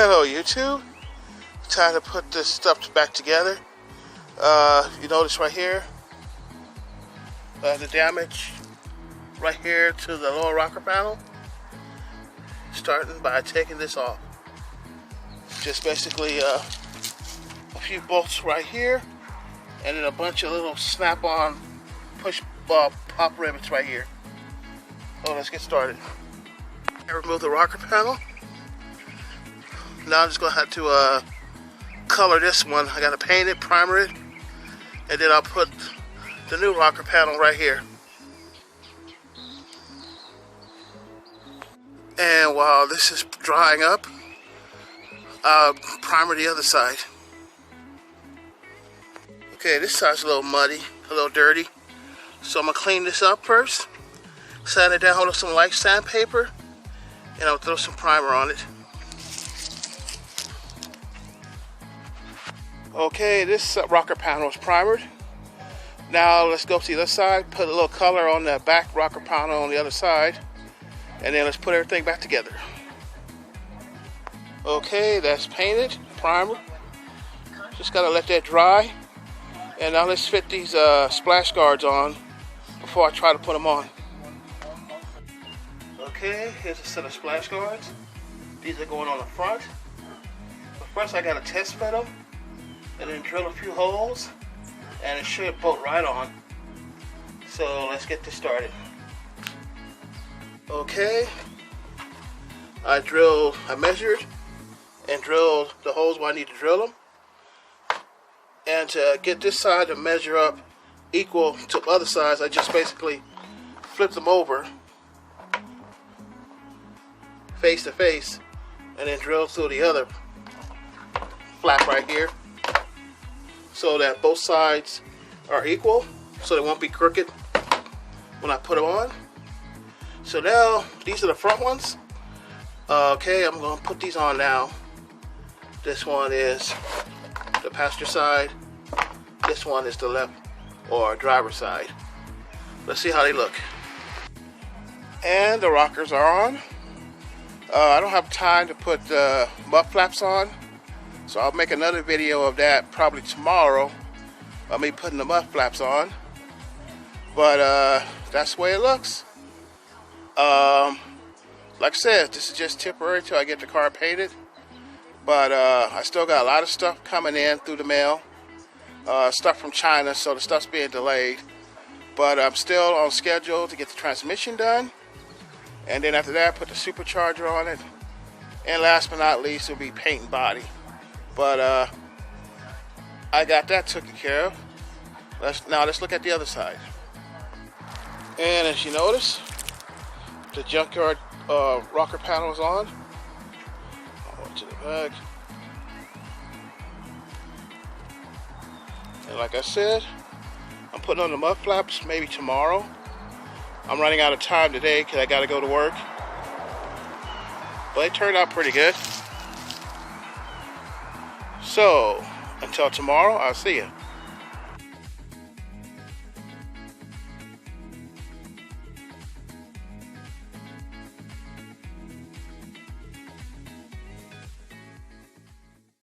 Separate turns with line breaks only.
Hello YouTube, time to put this stuff back together. You notice right here, the damage right here to the lower rocker panel, starting by taking this off. Just basically a few bolts right here, and then a bunch of little snap-on push pop rivets right here. So let's get started. I remove the rocker panel. Now I'm just gonna have to color this one. I gotta paint it, primer it, and then I'll put the new rocker panel right here. And while this is drying up, I'll primer the other side. Okay, this side's a little muddy, a little dirty, so I'm gonna clean this up first. Sand it down with some light sandpaper, and I'll throw some primer on it. Okay, this rocker panel is primered. Now let's go to the other side, put a little color on the back rocker panel on the other side, and then let's put everything back together. Okay, that's painted, primer. Just gotta let that dry. And now let's fit these splash guards on before I try to put them on. Okay, here's a set of splash guards. These are going on the front. But first I gotta test fit them, and then drill a few holes, and it should bolt right on. So let's get this started. Okay, I measured and drilled the holes where I need to drill them. And to get this side to measure up equal to other sides, I just basically flip them over face to face, and then drill through the other flap right here, so that both sides are equal, so they won't be crooked when I put them on. So now these are the front ones. Okay, I'm going to put these on now. This one is the passenger side. This one is the left or driver's side. Let's see how they look. And the rockers are on. I don't have time to put the muff flaps on, so I'll make another video of that probably tomorrow of me putting the muff flaps on. But that's the way it looks. Like I said, this is just temporary till I get the car painted. But I still got a lot of stuff coming in through the mail. Stuff from China, so the stuff's being delayed. But I'm still on schedule to get the transmission done. And then after that, put the supercharger on it. And last but not least, will be paint and body. But I got that taken care of. Now let's look at the other side. And as you notice, the junkyard rocker panel is on. I'll to the back. And like I said, I'm putting on the mud flaps maybe tomorrow. I'm running out of time today because I got to go to work. But it turned out pretty good. So, until tomorrow, I'll see you.